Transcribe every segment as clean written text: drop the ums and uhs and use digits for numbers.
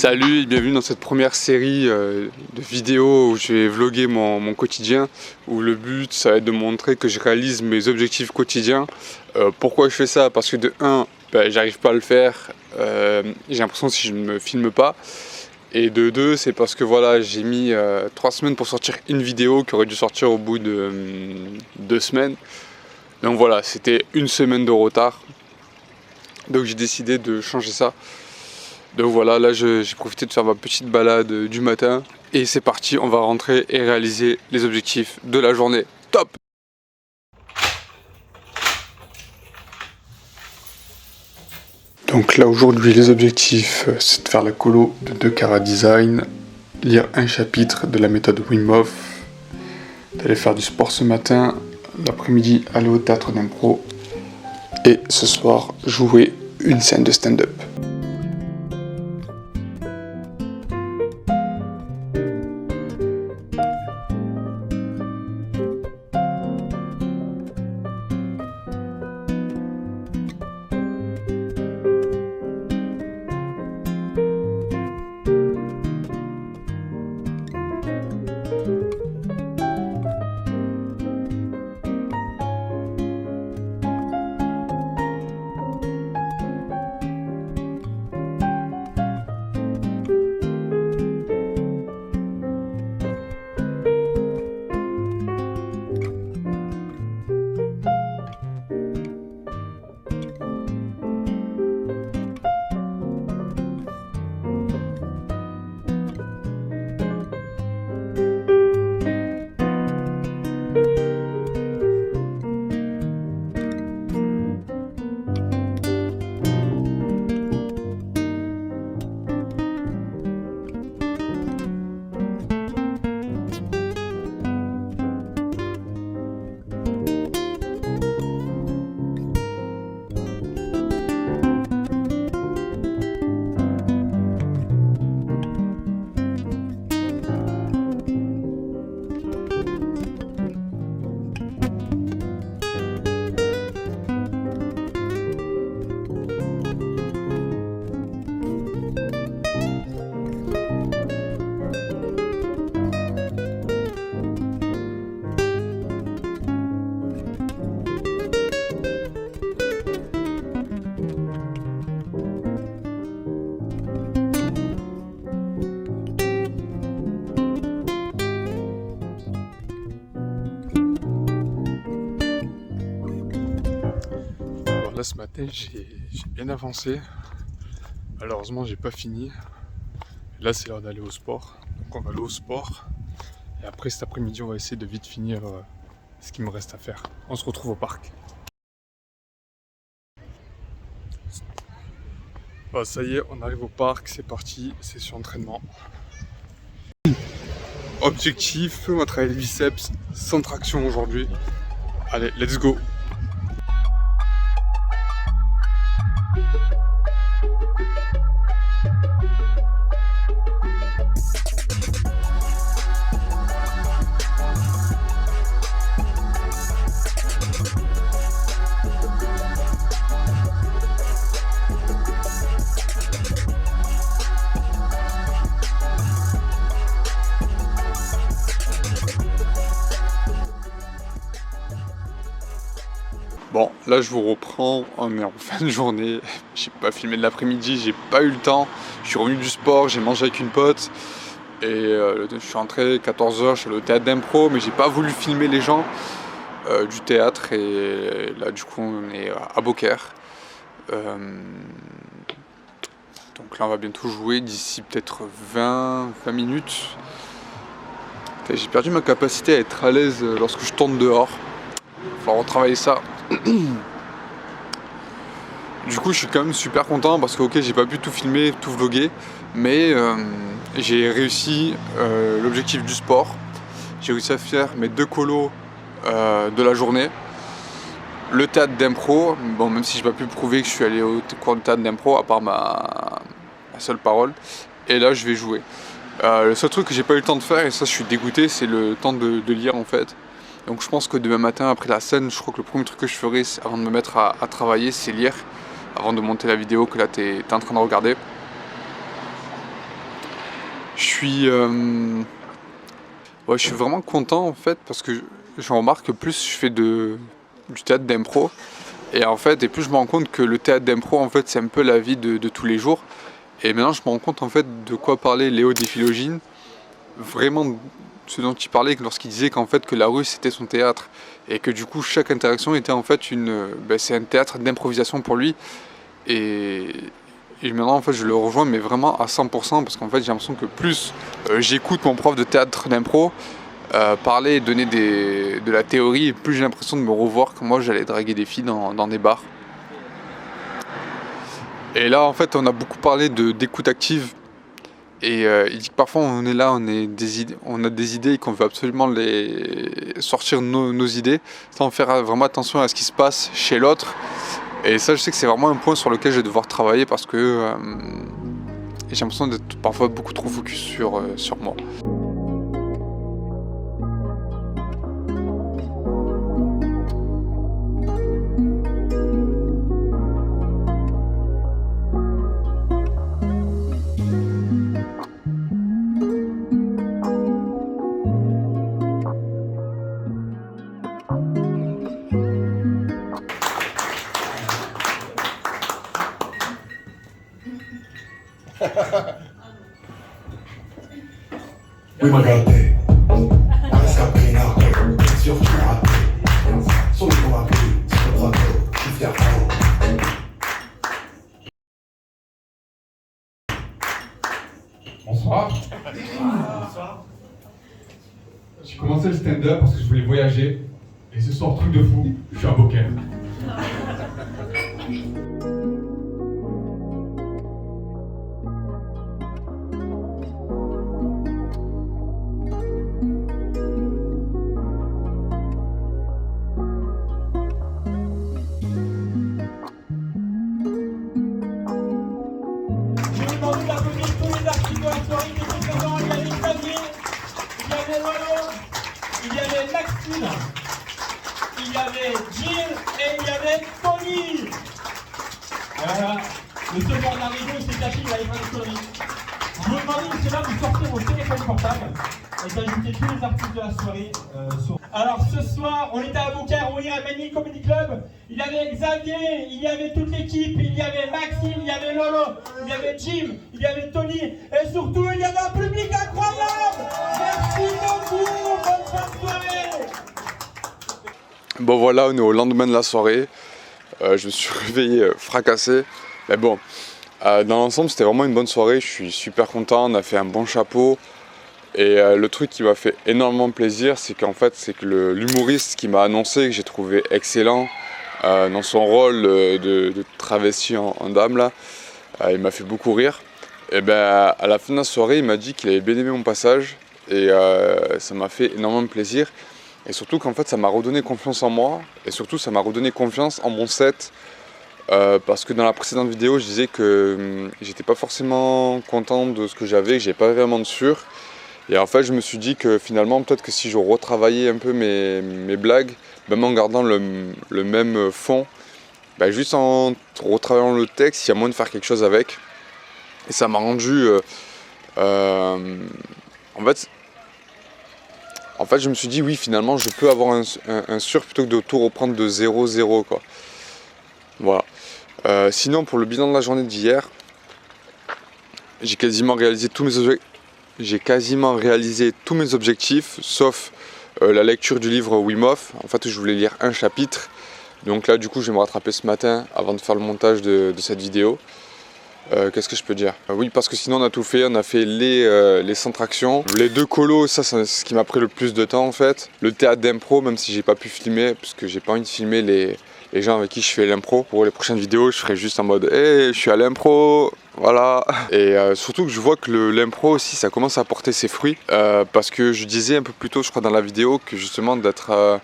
Salut et bienvenue dans cette première série de vidéos où je vais vlogger mon quotidien, où le but ça va être de montrer que je réalise mes objectifs quotidiens. Pourquoi je fais ça? Parce que de 1, j'arrive pas à le faire, j'ai l'impression si je ne me filme pas. Et de 2, c'est parce que voilà, j'ai mis 3 semaines pour sortir une vidéo qui aurait dû sortir au bout de 2 semaines. Donc voilà, c'était une semaine de retard. Donc j'ai décidé de changer ça. Donc voilà, là j'ai profité de faire ma petite balade du matin. Et c'est parti, on va rentrer et réaliser les objectifs de la journée. Top! Donc là aujourd'hui les objectifs c'est de faire la colo de 2 Cara Design, lire un chapitre de la méthode Wim Hof, d'aller faire du sport ce matin, l'après-midi aller au théâtre d'impro et ce soir jouer une scène de stand-up. Là ce matin j'ai bien avancé, malheureusement j'ai pas fini. Là c'est l'heure d'aller au sport, donc on va aller au sport et après cet après-midi on va essayer de vite finir ce qu'il me reste à faire. On se retrouve au parc. Bon, ça y est, on arrive au parc, c'est parti, session entraînement. Objectif, on va travailler les biceps sans traction aujourd'hui. Allez, let's go! Bon, là je vous reprends, on est en fin de journée, j'ai pas filmé de l'après-midi, j'ai pas eu le temps, je suis revenu du sport, j'ai mangé avec une pote et je suis rentré 14h, je suis allé au théâtre d'impro mais j'ai pas voulu filmer les gens du théâtre et là du coup on est à Beaucaire. Donc là on va bientôt jouer d'ici peut-être 20 minutes. J'ai perdu ma capacité à être à l'aise lorsque je tourne dehors, il va falloir retravailler ça. Du coup je suis quand même super content parce que ok j'ai pas pu tout filmer, tout vlogger, mais j'ai réussi l'objectif du sport. J'ai réussi à faire mes 2 colos de la journée. Le théâtre d'impro, bon même si j'ai pas pu prouver que je suis allé au cours de théâtre d'impro à part ma seule parole. Et là je vais jouer. Le seul truc que j'ai pas eu le temps de faire, et ça je suis dégoûté, c'est le temps de lire en fait. Donc je pense que demain matin, après la scène, je crois que le premier truc que je ferai avant de me mettre à travailler, c'est lire, avant de monter la vidéo que là tu es en train de regarder. Je suis, ouais, je suis vraiment content en fait parce que je remarque que plus je fais du théâtre d'impro et plus je me rends compte que le théâtre d'impro en fait c'est un peu la vie de tous les jours et maintenant je me rends compte en fait de quoi parlait Léo Déphilogine, vraiment ce dont il parlait lorsqu'il disait qu'en fait que la rue c'était son théâtre et que du coup chaque interaction était en fait c'est un théâtre d'improvisation pour lui et maintenant en fait je le rejoins mais vraiment à 100% parce qu'en fait j'ai l'impression que plus j'écoute mon prof de théâtre d'impro parler et donner de la théorie et plus j'ai l'impression de me revoir quand moi j'allais draguer des filles dans des bars. Et là en fait on a beaucoup parlé d'écoute active et il dit que parfois on est là, on a des idées et qu'on veut absolument sortir nos idées sans faire vraiment attention à ce qui se passe chez l'autre. Et ça je sais que c'est vraiment un point sur lequel je vais devoir travailler parce que j'ai l'impression d'être parfois beaucoup trop focus sur moi. Oui, ma gâté. Reste après là, surtout raté. Sur le bon appui, sur le droit, shift à fond. Bonsoir. Bonsoir. J'ai commencé le stand-up parce que je voulais voyager. Et ce soir, truc de fou, je suis un boquet. Il y avait Maxime, il y avait Jill et il y avait Tony. Voilà, le second d'arrivée, il s'est caché, il avait pas de Tony. Je vous demande, c'est là, vous sortez vos téléphones portables et d'ajoutez tous les artistes de la soirée sur. Alors ce soir, on était à Beaucaire, on ira à Manille Comedy Club. Il y avait Xavier, il y avait toute l'équipe, il y avait Maxime, il y avait Lolo, il y avait Jim, il y avait Tony et surtout il y avait un public incroyable. Merci beaucoup, bonne fin de soirée. Bon voilà, on est au lendemain de la soirée. Je me suis réveillé fracassé. Mais bon, dans l'ensemble c'était vraiment une bonne soirée. Je suis super content, on a fait un bon chapeau. Et le truc qui m'a fait énormément plaisir, c'est qu'en fait, c'est que l'humoriste qui m'a annoncé, que j'ai trouvé excellent dans son rôle de travesti en dame, là, il m'a fait beaucoup rire. Et ben à la fin de la soirée, il m'a dit qu'il avait bien aimé mon passage et ça m'a fait énormément plaisir. Et surtout qu'en fait, ça m'a redonné confiance en moi et surtout, ça m'a redonné confiance en mon set. Parce que dans la précédente vidéo, je disais que j'étais pas forcément content de ce que j'avais, que j'avais pas vraiment de sûr. Et en fait, je me suis dit que finalement, peut-être que si je retravaillais un peu mes blagues, même en gardant le même fond, bah, juste en retravaillant le texte, il y a moyen de faire quelque chose avec. Et ça m'a rendu... En fait, je me suis dit, oui, finalement, je peux avoir un sûr plutôt que de tout reprendre de 0-0, quoi. Voilà. Sinon, pour le bilan de la journée d'hier, j'ai quasiment réalisé tous mes objectifs, sauf la lecture du livre Wim Hof. En fait, je voulais lire un chapitre. Donc là, du coup, je vais me rattraper ce matin avant de faire le montage de cette vidéo. Qu'est-ce que je peux dire? Oui, parce que sinon, on a tout fait. On a fait les centractions. Les 2 colos, ça, c'est ce qui m'a pris le plus de temps, en fait. Le théâtre d'impro, même si j'ai pas pu filmer, parce que j'ai pas envie de filmer les gens avec qui je fais l'impro. Pour les prochaines vidéos, je ferai juste en mode hey, je suis à l'impro, voilà. Et surtout que je vois que l'impro aussi, ça commence à porter ses fruits. Parce que je disais un peu plus tôt, je crois, dans la vidéo, que justement d'être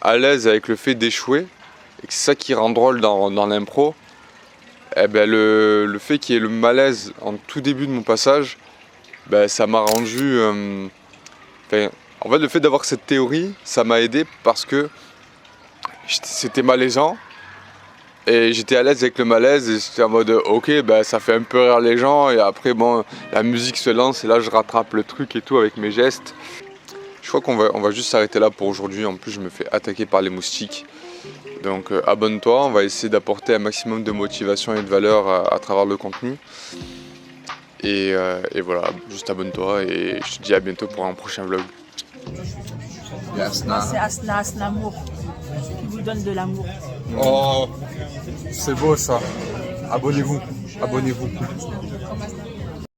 à l'aise avec le fait d'échouer, et que c'est ça qui rend drôle dans l'impro. Eh ben le fait qu'il y ait le malaise en tout début de mon passage, ben ça m'a rendu... en fait, le fait d'avoir cette théorie, ça m'a aidé parce que c'était malaisant. Et j'étais à l'aise avec le malaise et j'étais en mode ok, bah, ça fait un peu rire les gens et après bon, la musique se lance et là je rattrape le truc et tout avec mes gestes. Je crois qu'on va juste s'arrêter là pour aujourd'hui. En plus je me fais attaquer par les moustiques. Donc abonne-toi, on va essayer d'apporter un maximum de motivation et de valeur à travers le contenu. Et voilà, juste abonne-toi et je te dis à bientôt pour un prochain vlog. Moi, c'est Asna Amour qui vous donne de l'amour. Oh, c'est beau ça. Abonnez-vous, abonnez-vous.